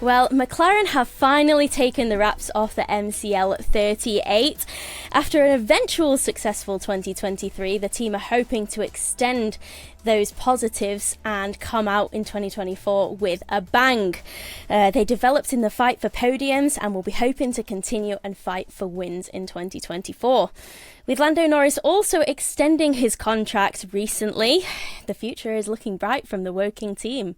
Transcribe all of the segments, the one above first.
Well, McLaren have finally taken the wraps off the MCL38. After an eventual successful 2023, the team are hoping to extend those positives and come out in 2024 with a bang. They developed in the fight for podiums and will be hoping to continue and fight for wins in 2024. With Lando Norris also extending his contract recently, the future is looking bright from the Woking team.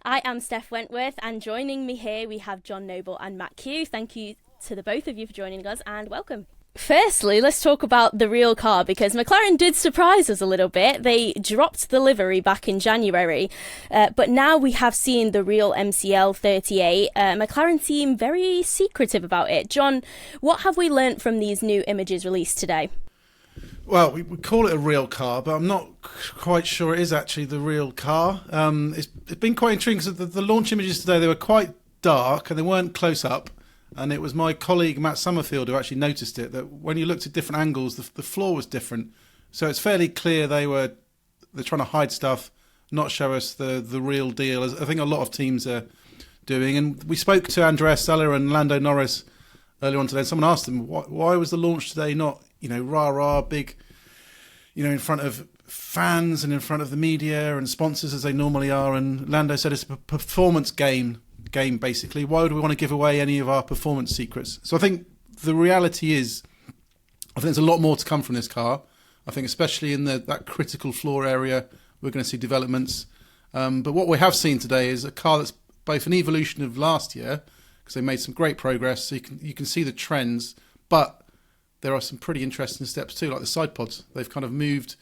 I am Steph Wentworth, and joining me here we have John Noble and Matt Q. Thank you to the both of you for joining us, and welcome. Firstly, let's talk about the real car, because McLaren did surprise us a little bit. They dropped the livery back in January, but now we have seen the real MCL38. McLaren seem very secretive about it. John, what have we learnt from these new images released today? Well, we call it a real car, but I'm not quite sure it is actually the real car. It's been quite intriguing because the launch images today, they were quite dark and they weren't close up. And it was my colleague Matt Summerfield who actually noticed it, that when you looked at different angles, the floor was different. So it's fairly clear they're trying to hide stuff, not show us the real deal, as I think a lot of teams are doing. And we spoke to Andrea Stella and Lando Norris earlier on today, and someone asked them, why was the launch today not, rah-rah, big, in front of fans and in front of the media and sponsors as they normally are? And Lando said it's a performance game basically. Why would we want to give away any of our performance secrets? So I think the reality is, I think there's a lot more to come from this car. I think especially in that critical floor area, we're going to see developments. But what we have seen today is a car that's both an evolution of last year, because they made some great progress, so you can see the trends, but there are some pretty interesting steps too, like the side pods. They've kind of moved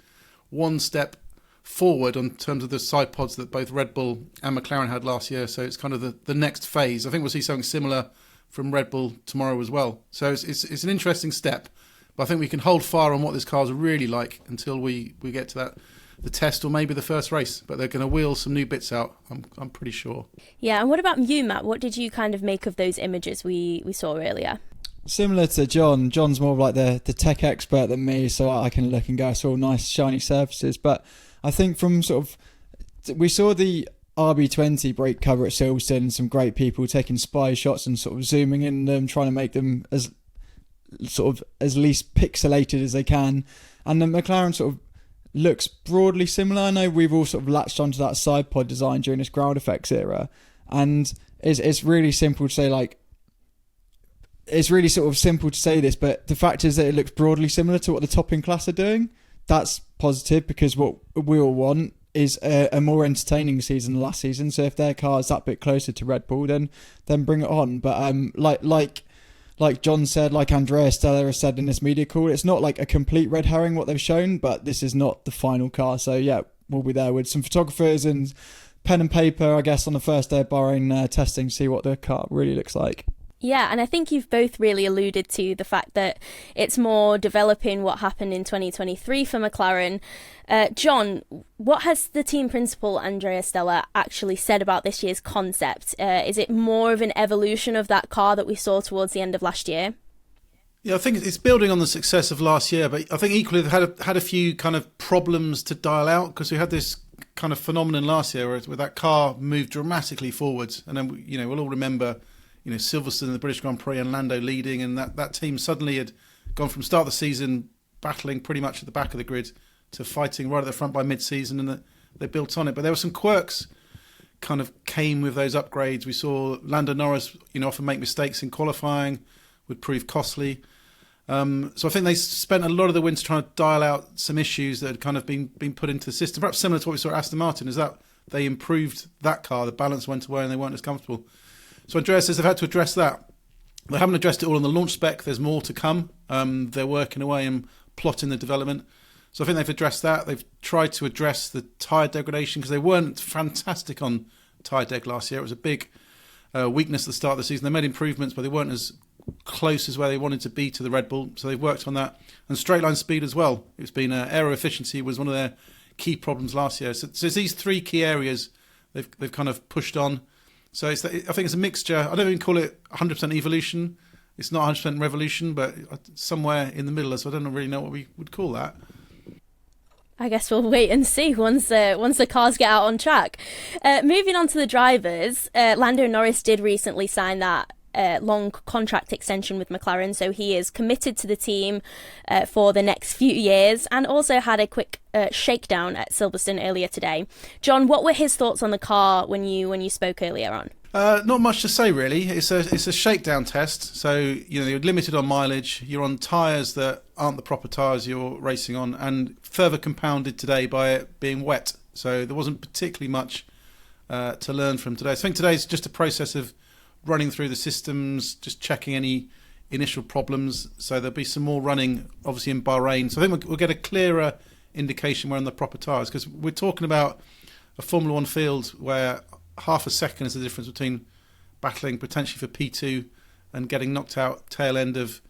one step forward in terms of the side pods that both Red Bull and McLaren had last year. So it's kind of the next phase. I think we'll see something similar from Red Bull tomorrow as well. So it's an interesting step, but I think we can hold fire on what this car's really like until we get to the test or maybe the first race. But they're going to wheel some new bits out, I'm pretty sure. Yeah, and what about you, Matt? What did you kind of make of those images we saw earlier? Similar to John, John's more of like the tech expert than me, so I can look and go, it's all nice, shiny surfaces. But I think from we saw the RB20 brake cover at Silverstone, some great people taking spy shots and sort of zooming in them, trying to make them as least pixelated as they can. And the McLaren sort of looks broadly similar. I know we've all sort of latched onto that side pod design during this ground effects era, and it's really simple to say, like, it's really sort of simple to say this, but the fact is that it looks broadly similar to what the top-end class are doing. That's positive, because what we all want is a more entertaining season than last season. So if their car is that bit closer to Red Bull, then bring it on. But like John said, like Andrea Stella has said in this media call, it's not like a complete red herring what they've shown, but this is not the final car. So yeah, we'll be there with some photographers and pen and paper, I guess, on the first day of Bahrain testing, see what the car really looks like. Yeah, and I think you've both really alluded to the fact that it's more developing what happened in 2023 for McLaren. John, what has the team principal, Andrea Stella, actually said about this year's concept? Is it more of an evolution of that car that we saw towards the end of last year? Yeah, I think it's building on the success of last year, but I think equally they've had a few kind of problems to dial out, because we had this kind of phenomenon last year where that car moved dramatically forwards, and then we'll all remember Silverstone in the British Grand Prix and Lando leading, and that team suddenly had gone from start of the season battling pretty much at the back of the grid to fighting right at the front by mid-season, and they built on it. But there were some quirks kind of came with those upgrades. We saw Lando Norris often make mistakes in qualifying, would prove costly. So I think they spent a lot of the winter trying to dial out some issues that had kind of been put into the system. Perhaps similar to what we saw at Aston Martin, is that they improved that car, the balance went away and they weren't as comfortable. So Andrea says they've had to address that. They haven't addressed it all in the launch spec. There's more to come. They're working away and plotting the development. So I think they've addressed that. They've tried to address the tyre degradation, because they weren't fantastic on tyre deg last year. It was a big weakness at the start of the season. They made improvements, but they weren't as close as where they wanted to be to the Red Bull. So they've worked on that. And straight line speed as well. It's been aero efficiency was one of their key problems last year. So it's these three key areas they've kind of pushed on. So I think it's a mixture. I don't even call it 100% evolution. It's not 100% revolution, but somewhere in the middle. So I don't really know what we would call that. I guess we'll wait and see once the cars get out on track. Moving on to the drivers, Lando Norris did recently sign that long contract extension with McLaren, so he is committed to the team for the next few years, and also had a quick shakedown at Silverstone earlier today. John, what were his thoughts on the car when you spoke earlier on? Not much to say really. It's a shakedown test, so you're limited on mileage. You're on tyres that aren't the proper tyres you're racing on, and further compounded today by it being wet. So there wasn't particularly much to learn from today. I think today's just a process of running through the systems, just checking any initial problems. So there'll be some more running, obviously, in Bahrain. So I think we'll get a clearer indication we're on the proper tyres, because we're talking about a Formula One field where half a second is the difference between battling potentially for P2 and getting knocked out tail end of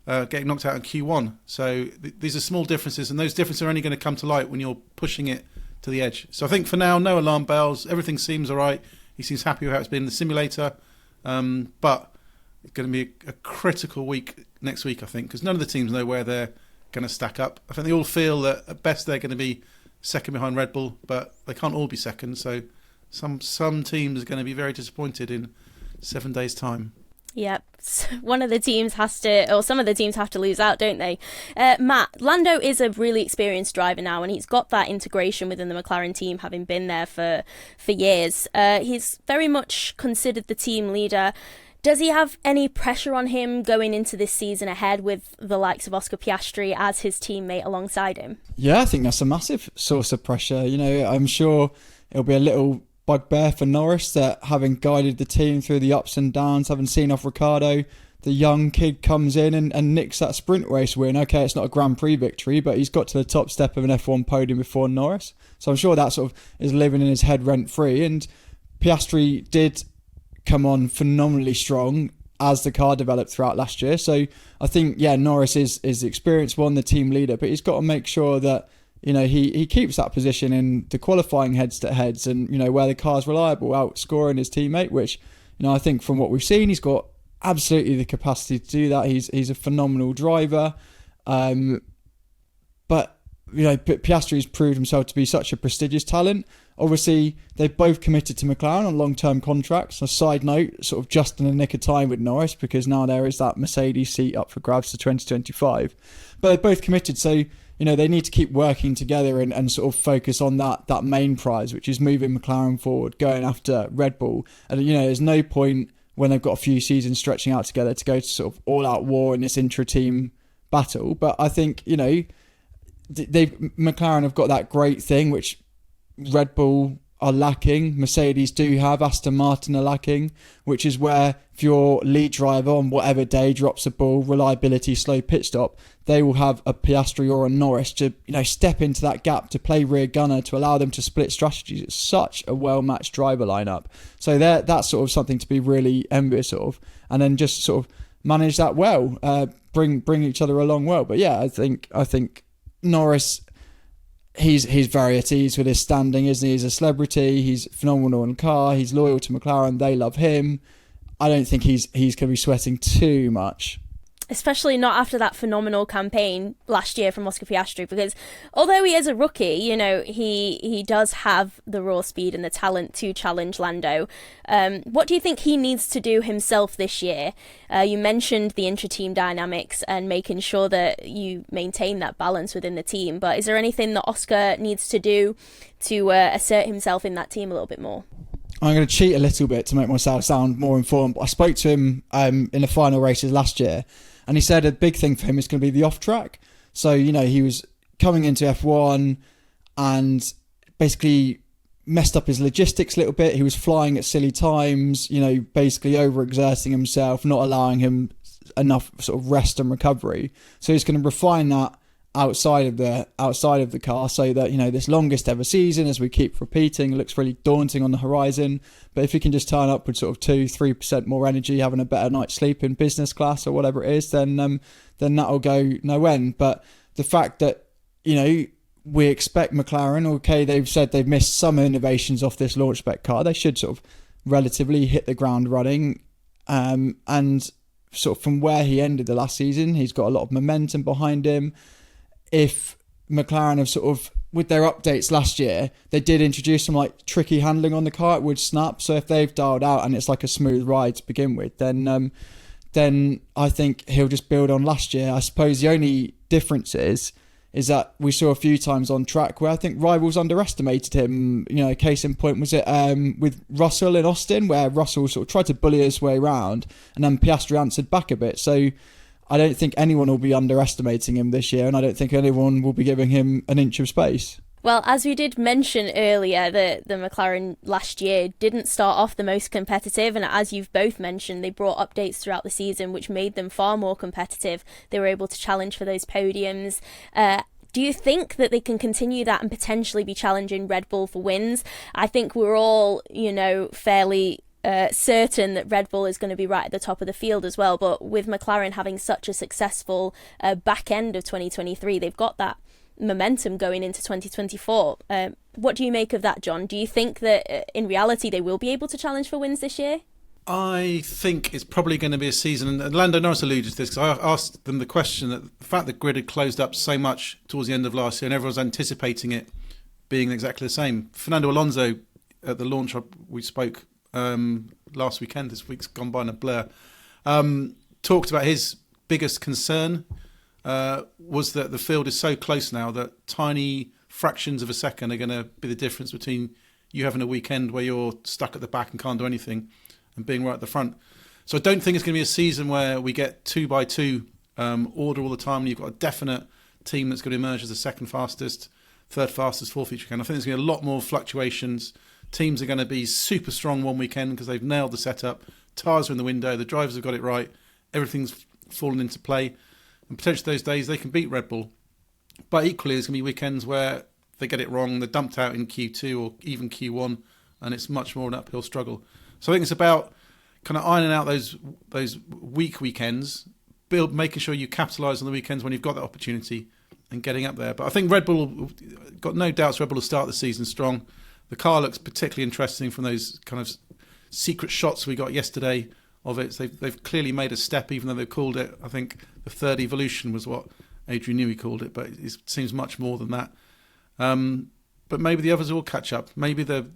getting knocked out in Q1. So these are small differences, and those differences are only going to come to light when you're pushing it to the edge. So I think for now, no alarm bells. Everything seems all right. He seems happy with how it's been in the simulator. But it's going to be a critical week next week, I think, because none of the teams know where they're going to stack up. I think they all feel that at best they're going to be second behind Red Bull, but they can't all be second. So some teams are going to be very disappointed in 7 days' time. Yep, one of the teams has to, or some of the teams have to lose out, don't they? Matt, Lando is a really experienced driver now, and he's got that integration within the McLaren team, having been there for years. He's very much considered the team leader. Does he have any pressure on him going into this season ahead with the likes of Oscar Piastri as his teammate alongside him? Yeah, I think that's a massive source of pressure. I'm sure it'll be a little bugbear for Norris that, having guided the team through the ups and downs, having seen off Ricciardo, the young kid comes in and nicks that sprint race win. Okay, it's not a Grand Prix victory, but he's got to the top step of an F1 podium before Norris. So I'm sure that sort of is living in his head rent-free. And Piastri did come on phenomenally strong as the car developed throughout last year. So I think, Norris is the experienced one, the team leader, but he's got to make sure that he keeps that position in the qualifying heads-to-heads and, where the car's reliable, outscoring his teammate, which, I think from what we've seen, he's got absolutely the capacity to do that. He's a phenomenal driver. But Piastri's proved himself to be such a prestigious talent. Obviously, they've both committed to McLaren on long-term contracts. A side note, sort of just in the nick of time with Norris, because now there is that Mercedes seat up for grabs to 2025. But they've both committed, so they need to keep working together and sort of focus on that main prize, which is moving McLaren forward, going after Red Bull. And, there's no point when they've got a few seasons stretching out together to go to sort of all-out war in this intra-team battle. But I think, McLaren have got that great thing, which Red Bull are lacking. Mercedes do have, Aston Martin are lacking, which is where if your lead driver on whatever day drops a ball, reliability, slow pit stop, they will have a Piastri or a Norris to step into that gap, to play rear gunner, to allow them to split strategies. It's such a well-matched driver lineup. So that's sort of something to be really envious of, and then just sort of manage that well, bring each other along well. But I think Norris, he's very at ease with his standing, isn't he? He's a celebrity. He's phenomenal in the car. He's loyal to McLaren. They love him. I don't think he's going to be sweating too much. Especially not after that phenomenal campaign last year from Oscar Piastri, because although he is a rookie, he does have the raw speed and the talent to challenge Lando. What do you think he needs to do himself this year? You mentioned the intra-team dynamics and making sure that you maintain that balance within the team, but is there anything that Oscar needs to do to assert himself in that team a little bit more? I'm going to cheat a little bit to make myself sound more informed. I spoke to him in the final races last year, and he said a big thing for him is going to be the off-track. So, he was coming into F1 and basically messed up his logistics a little bit. He was flying at silly times, basically overexerting himself, not allowing him enough sort of rest and recovery. So he's going to refine that outside of the car, so that this longest ever season, as we keep repeating, looks really daunting on the horizon. But if you can just turn up with sort of 2-3% more energy, having a better night's sleep in business class or whatever it is, then that'll go no end. But the fact that we expect McLaren, okay, they've said they've missed some innovations off this launch spec car, they should sort of relatively hit the ground running, and sort of from where he ended the last season, he's got a lot of momentum behind him. If McLaren have sort of, with their updates last year, they did introduce some like tricky handling on the car. It would snap. So if they've dialed out and it's like a smooth ride to begin with, then I think he'll just build on last year. I suppose the only difference is that we saw a few times on track where I think rivals underestimated him. You know, case in point was it with Russell in Austin, where Russell sort of tried to bully his way around and then Piastri answered back a bit. So I don't think anyone will be underestimating him this year, and I don't think anyone will be giving him an inch of space. Well, as we did mention earlier, the McLaren last year didn't start off the most competitive, and as you've both mentioned, they brought updates throughout the season which made them far more competitive. They were able to challenge for those podiums. Do you think that they can continue that and potentially be challenging Red Bull for wins? I think we're all, fairly certain that Red Bull is going to be right at the top of the field as well, but with McLaren having such a successful back end of 2023, they've got that momentum going into 2024. What do you make of that, John? Do you think that in reality they will be able to challenge for wins this year? I think it's probably going to be a season, and Lando Norris alluded to this, because I asked them the question that the fact that grid had closed up so much towards the end of last year and everyone's anticipating it being exactly the same. Fernando Alonso at the launch, we spoke last weekend, this week's gone by in a blur, talked about his biggest concern was that the field is so close now that tiny fractions of a second are going to be the difference between you having a weekend where you're stuck at the back and can't do anything and being right at the front. So I don't think it's going to be a season where we get 2x2 order all the time and you've got a definite team that's going to emerge as the second fastest, third fastest, fourth each weekend. I think there's going to be a lot more fluctuations. Teams are going to be super strong one weekend because they've nailed the setup. Tyres are in the window. The drivers have got it right. Everything's fallen into play. And potentially those days they can beat Red Bull. But equally, there's going to be weekends where they get it wrong. They're dumped out in Q2 or even Q1, and it's much more an uphill struggle. So I think it's about kind of ironing out those weak weekends, making sure you capitalise on the weekends when you've got that opportunity and getting up there. But I think Red Bull, got no doubts Red Bull will start the season strong. The car looks particularly interesting from those kind of secret shots we got yesterday of it. So they've clearly made a step, even though they've called it, I think, the third evolution was what Adrian Newey called it, but it seems much more than that. But maybe the others will catch up. Maybe the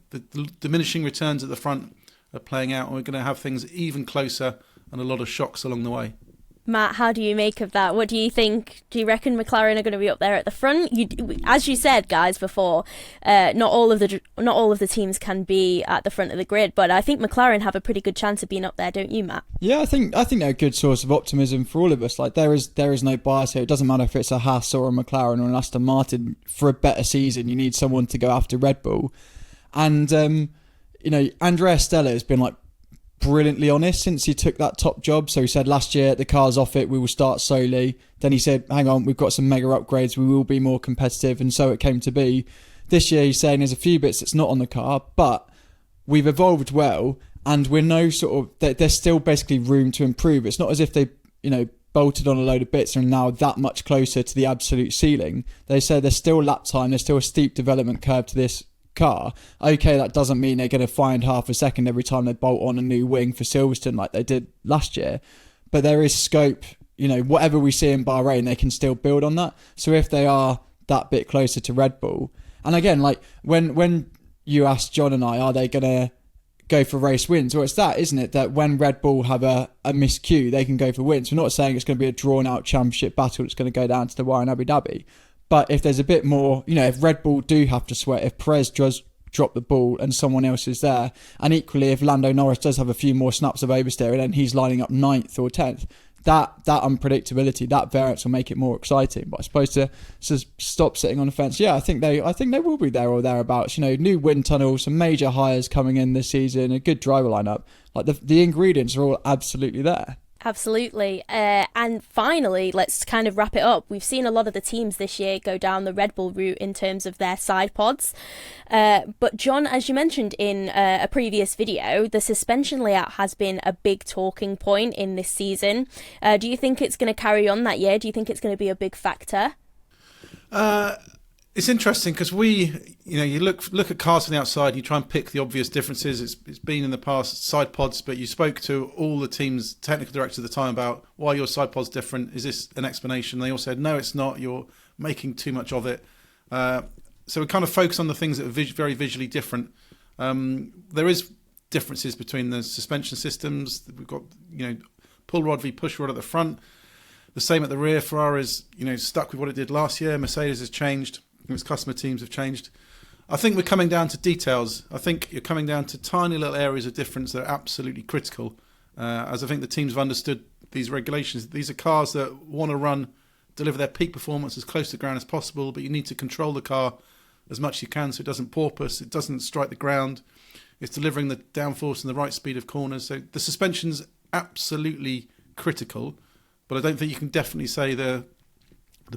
diminishing returns at the front are playing out, and we're going to have things even closer and a lot of shocks along the way. Matt, how do you make of that? What do you think? Do you reckon McLaren are going to be up there at the front? As you said, guys, before, not all of the teams can be at the front of the grid, but I think McLaren have a pretty good chance of being up there, don't you, Matt? Yeah, I think they're a good source of optimism for all of us. Like there is no bias here. It doesn't matter if it's a Haas or a McLaren or an Aston Martin. For a better season, you need someone to go after Red Bull, and Andrea Stella has been like brilliantly honest since he took that top job. So he said last year the car's off it, we will start slowly. Then he said, hang on, we've got some mega upgrades, we will be more competitive, and so it came to be. This year he's saying there's a few bits that's not on the car, but we've evolved well, and we're there's still basically room to improve. It's not as if they bolted on a load of bits and are now that much closer to the absolute ceiling. They say there's still lap time, there's still a steep development curve to this car. Okay, that doesn't mean they're going to find half a second every time they bolt on a new wing for Silverstone like they did last year, but there is scope. Whatever we see in Bahrain, they can still build on that. So if they are that bit closer to Red Bull, and again, like when you asked John and I, are they going to go for race wins? Well, it's that, isn't it, that when Red Bull have a miscue, they can go for wins. We're not saying it's going to be a drawn out championship battle that's going to go down to the wire in Abu Dhabi. But if there's a bit more, if Red Bull do have to sweat, if Perez does drop the ball and someone else is there, and equally if Lando Norris does have a few more snaps of oversteer and then he's lining up 9th or 10th, that unpredictability, that variance will make it more exciting. But I suppose to stop sitting on the fence, I think they will be there or thereabouts. New wind tunnel, some major hires coming in this season, a good driver lineup. Like the ingredients are all absolutely there. Absolutely. And finally, let's kind of wrap it up. We've seen a lot of the teams this year go down the Red Bull route in terms of their side pods. But John, as you mentioned in a previous video, the suspension layout has been a big talking point in this season. Do you think it's going to carry on that year? Do you think it's going to be a big factor? It's interesting because you look at cars from the outside and you try and pick the obvious differences. It's been in the past side pods, but you spoke to all the team's technical directors at the time about why your side pod's different. Is this an explanation? They all said, no, it's not. Your making too much of it. So we kind of focus on the things that are very visually different. There is differences between the suspension systems. We've got, pull rod v push rod at the front. The same at the rear. Ferrari's, stuck with what it did last year. Mercedes has changed. Its customer teams have changed. I think we're coming down to details. I think you're coming down to tiny little areas of difference that are absolutely critical. As I think the teams have understood these regulations. These are cars that want to deliver their peak performance as close to the ground as possible, but you need to control the car as much as you can so it doesn't porpoise, it doesn't strike the ground. It's delivering the downforce and the right speed of corners. So the suspension's absolutely critical, but I don't think you can definitely say the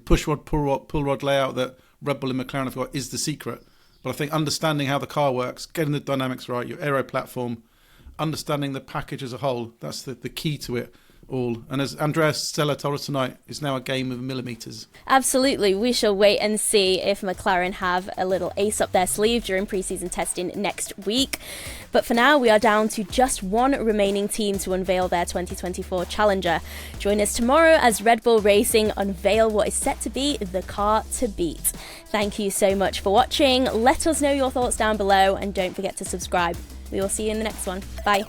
push rod, pull rod layout that Red Bull and McLaren have got is the secret. But I think understanding how the car works, getting the dynamics right, your aero platform, understanding the package as a whole, that's the key to it all. And as Andreas Stella told us tonight, it's now a game of millimetres. Absolutely. We shall wait and see if McLaren have a little ace up their sleeve during pre-season testing next week. But for now, we are down to just one remaining team to unveil their 2024 challenger. Join us tomorrow as Red Bull Racing unveil what is set to be the car to beat. Thank you so much for watching. Let us know your thoughts down below and don't forget to subscribe. We will see you in the next one. Bye.